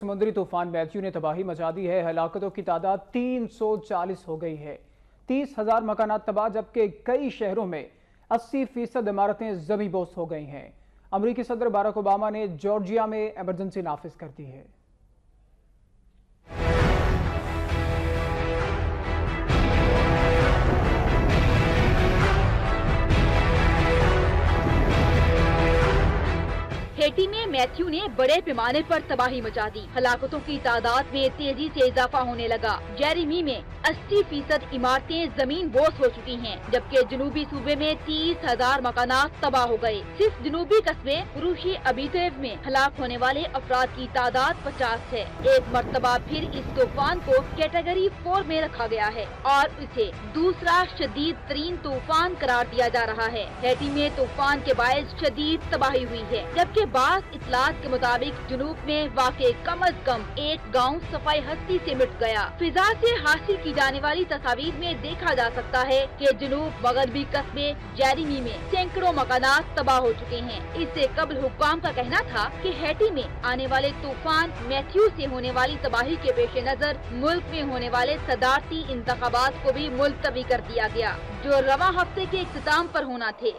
समुद्री तूफान मैथ्यू ने तबाही मचा दी है। हलाकतों की तादाद 340 हो गई है। 30,000 मकानात तबाह, जबकि कई शहरों में 80% इमारतें ज़मींदोज़ हो गई हैं। अमरीकी सदर बराक ओबामा ने जॉर्जिया में इमरजेंसी नाफिज कर दी है। हेटी में मैथ्यू ने बड़े पैमाने पर तबाही मचा दी। हलाकतों की तादाद में तेजी से इजाफा होने लगा। जेरेमी में 80% इमारतें जमीन बोस हो चुकी हैं, जबकि जनूबी सूबे में 30,000 मकानात तबाह हो गए। सिर्फ जनूबी कस्बे रूशी अबीतेव में हलाक होने वाले अफराद की तादाद 50 है। एक मर्तबा फिर इस तूफान को कैटेगरी 4 में रखा गया है और इसे दूसरा शदीद तरीन तूफान करार दिया जा रहा है। हेटी में तूफान के बायस शदीद तबाही हुई है, जबकि बाज़ इत्तलात के मुताबिक जुनूब में वाक़े कम अज कम एक गांव सफाई हस्ती से मिट गया। फिजा से हासिल की जाने वाली तस्वीर में देखा जा सकता है कि जुनूब मगरबी कस्बे जेरेमी में सैकड़ों मकानात तबाह हो चुके हैं। इससे कबल हुक्काम का कहना था कि हेटी में आने वाले तूफान मैथ्यू से होने वाली तबाही के पेश नजर मुल्क में होने वाले सदारती इंतखाबात को भी मुलतवी कर दिया गया, जो रवा हफ्ते के इख्तिताम पर होना थे।